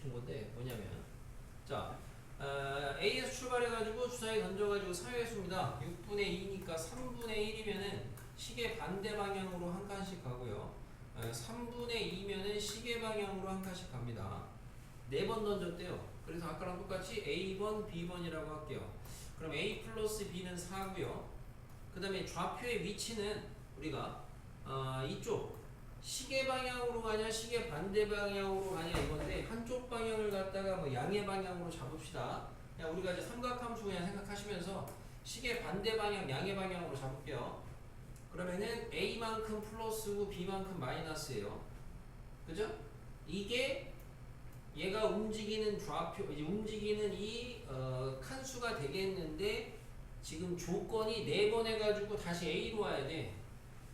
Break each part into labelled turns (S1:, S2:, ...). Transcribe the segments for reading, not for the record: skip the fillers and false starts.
S1: 싶은 건데 뭐냐면 자 A에서 출발해가지고 주사위 던져가지고 사유회수입니다. 6분의 2니까 3분의 1이면은 시계 반대 방향으로 한 칸씩 가고요. 3분의 2면은 시계 방향으로 한 칸씩 갑니다. 4번 던졌대요. 그래서 아까랑 똑같이 A번, B번이라고 할게요. 그럼 A 플러스 B는 4고요. 그 다음에 좌표의 위치는 우리가 이쪽 시계 방향으로 가냐 시계 반대 방향으로 가냐 이건데 한쪽 방향을 갖다가 뭐 양의 방향으로 잡읍시다. 그냥 우리가 이제 삼각함수 그냥 생각하시면서 시계 반대 방향 양의 방향으로 잡을게요. 그러면은 A만큼 플러스고 B만큼 마이너스예요. 그죠? 이게 얘가 움직이는 좌표 이제 움직이는 이 칸수가 되겠는데 지금 조건이 4번 해가지고 다시 A로 와야 돼.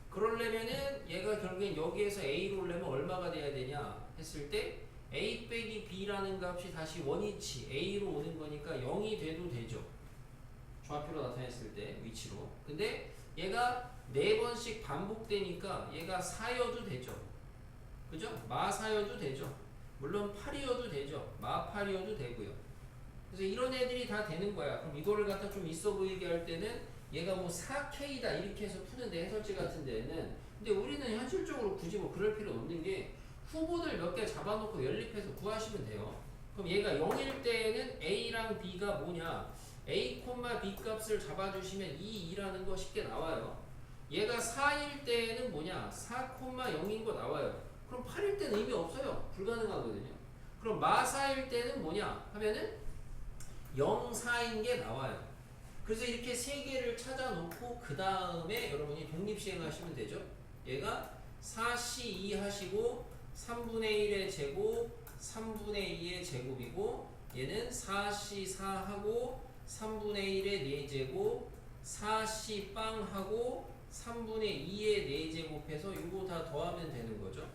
S1: 그러려면은 얘가 결국엔 여기에서 A로 오려면 얼마가 돼야 되냐 했을 때 A 빼기 B라는 값이 다시 원위치 A로 오는 거니까 0이 돼도 되죠. 좌표로 나타냈을 때 위치로. 근데 얘가 4번씩 반복되니까 얘가 4여도 되죠. 그죠? 마 4여도 되죠. 물론 8이어도 되죠. 마 8이어도 되고요. 그래서 이런 애들이 다 되는 거야. 그럼 이거를 갖다 좀 있어 보이게 할 때는 얘가 뭐 4K다 이렇게 해서 푸는데 해설지 같은 데는 근데 우리는 현실적으로 굳이 뭐 그럴 필요 없는 게 후보들 몇 개 잡아놓고 연립해서 구하시면 돼요. 그럼 얘가 0일 때는 A랑 B가 뭐냐 A, B 값을 잡아주시면 2, 2라는 거 쉽게 나와요. 얘가 4일 때는 뭐냐 4, 0인 거 나와요. 그럼 8일 때는 의미 없어요. 불가능하거든요. 그럼 마 4일 때는 뭐냐 하면은 0, 4인 게 나와요. 그래서 이렇게 세 개를 찾아놓고 그 다음에 여러분이 독립시행 하시면 되죠. 얘가 4C2 하시고 3분의 1의 제곱 3분의 2의 제곱이고 얘는 4C4 하고 3분의 1의 4제곱 4C 빵 하고 3분의 2의 4제곱해서 이거 다 더하면 되는 거죠.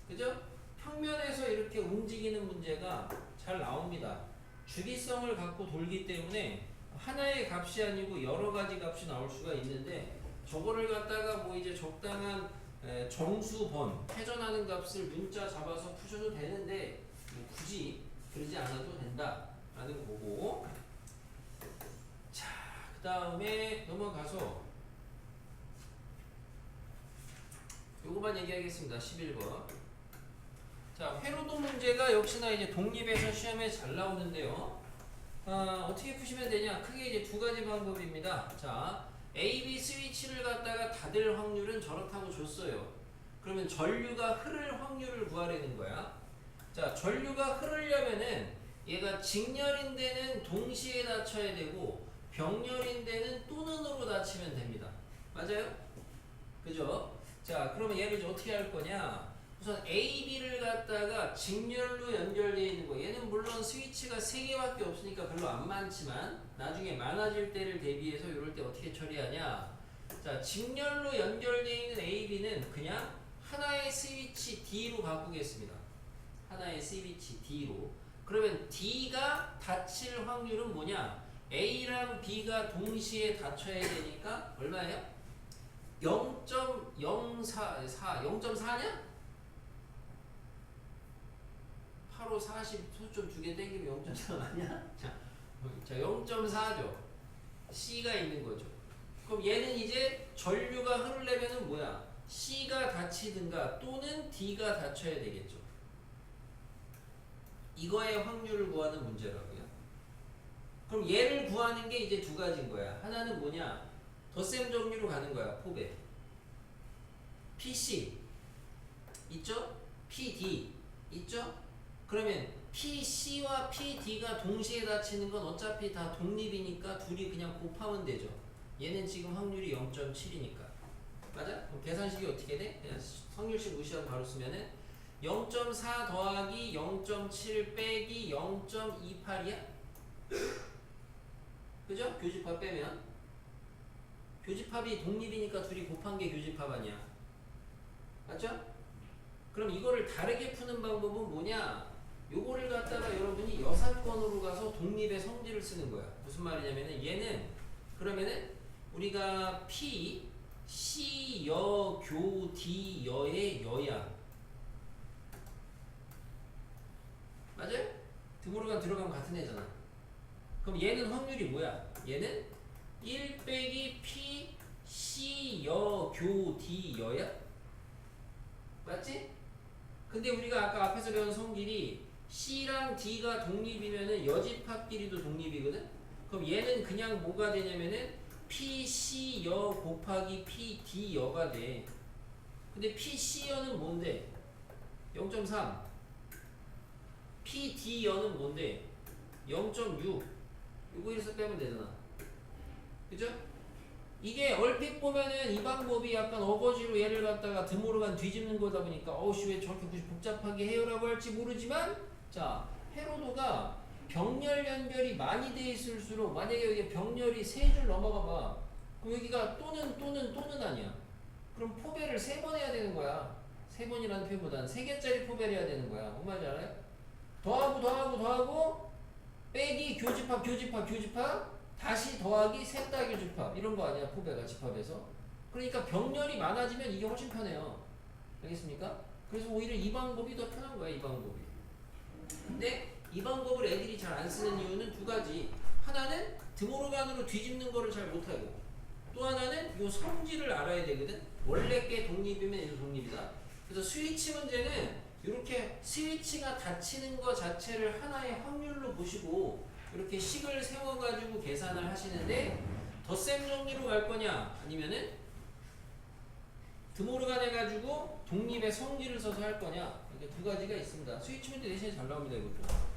S1: 그죠? 평면에서 이렇게 움직이는 문제가 잘 나옵니다. 주기성을 갖고 돌기 때문에 하나의 값이 아니고 여러 가지 값이 나올 수가 있는데 저거를 갖다가 뭐 이제 적당한 정수번 회전하는 값을 문자 잡아서 푸셔도 되는데 뭐 굳이 그러지 않아도 된다라는 거고. 자, 그 다음에 넘어가서 요거만 얘기하겠습니다. 11번. 자, 회로도 문제가 역시나 이제 독립해서 시험에 잘 나오는데요. 어떻게 푸시면 되냐? 크게 이제 두 가지 방법입니다. 자, A, B 스위치를 갖다가 닫을 확률은 저렇다고 줬어요. 그러면 전류가 흐를 확률을 구하려는 거야. 자, 전류가 흐르려면은 얘가 직렬인 데는 동시에 닫혀야 되고 병렬인 데는 또는으로 닫히면 됩니다. 맞아요? 그죠? 자, 그러면 얘를 이제 어떻게 할 거냐? 우선 A, B를 갖다가 직렬로 연결되어 있는 거. 얘는 물론 스위치가 3개밖에 없으니까 별로 안 많지만 나중에 많아질 때를 대비해서 이럴 때 어떻게 처리하냐? 자, 직렬로 연결되어 있는 A, B는 그냥 하나의 스위치 D로 바꾸겠습니다. 하나의 스위치 D로. 그러면 D가 닫힐 확률은 뭐냐? A랑 B가 동시에 닫혀야 되니까 얼마예요? 0.04, 0.4냐? 8, 5, 40 소점 2개 땡기면 0.4 아니야? 자, 0.4죠. C가 있는 거죠. 그럼 얘는 이제 전류가 흐르려면은 뭐야? C가 닫히든가 또는 D가 닫혀야 되겠죠. 이거의 확률을 구하는 문제라고요. 그럼 얘를 구하는 게 이제 두 가지인 거야. 하나는 뭐냐? 덧셈 정리로 가는 거야. 포배. PC 있죠? PD 있죠? 그러면 PC와 PD가 동시에 닫히는 건 어차피 다 독립이니까 둘이 그냥 곱하면 되죠. 얘는 지금 확률이 0.7이니까. 맞아? 그럼 계산식이 어떻게 돼? 그냥 성률식 무시하고 바로 쓰면은 0.4 더하기 0.7 빼기 0.28이야? 그죠? 교집합 빼면 교집합이 독립이니까 둘이 곱한 게 교집합 아니야. 맞죠? 그럼 이거를 다르게 푸는 방법은 뭐냐? 요거를 갖다가 여러분이 여사건으로 가서 독립의 성질을 쓰는 거야. 무슨 말이냐면은 얘는 그러면은 우리가 P, C, 여, 교, D, 여의 여야. 맞아? 드모르간 들어가면 같은 애잖아. 그럼 얘는 확률이 뭐야? 얘는 1 빼기 P C 여 교 D 여야? 맞지? 근데 우리가 아까 앞에서 배운 성질이 C랑 D가 독립이면은 여집합끼리도 독립이거든? 그럼 얘는 그냥 뭐가 되냐면은 P C 여 곱하기 P D 여가 돼. 근데 P C 여는 뭔데? 0.3. P D 여는 뭔데? 0.6. 이거 이래서 빼면 되잖아. 그죠? 이게 얼핏 보면은 이 방법이 약간 어거지로 얘를 갖다가 드모르간 뒤집는 거다 보니까 어우씨 왜 저렇게 굳이 복잡하게 해요라고 할지 모르지만 자 헤로도가 병렬 연결이 많이 돼 있을수록 만약에 여기 병렬이 세 줄 넘어가 봐 그럼 여기가 또는 아니야 그럼 포배를 세 번 해야 되는 거야 세 번이라는 표현보다는 세 개짜리 포배를 해야 되는 거야 뭔 말인지 알아요? 더하고 빼기 교집합 다시 더하기 셋다 교집합 이런 거 아니야 포배가 집합에서 그러니까 병렬이 많아지면 이게 훨씬 편해요 알겠습니까? 그래서 오히려 이 방법이 더 편한 거야 이 방법이 근데 이 방법을 애들이 잘 안 쓰는 이유는 두 가지 하나는 드모르간으로 뒤집는 거를 잘 못하고 또 하나는 요 성질을 알아야 되거든 원래 게 독립이면 얘도 독립이다 그래서 스위치 문제는 이렇게 스위치가 닫히는 거 자체를 하나의 확률로 보시고 이렇게 식을 세워가지고 계산을 하시는데 덧셈 정리로 갈 거냐 아니면은 드모르간 해가지고 독립의 성질을 써서 할 거냐 이렇게 두 가지가 있습니다. 스위치 문제 대신에 잘 나옵니다 이것도.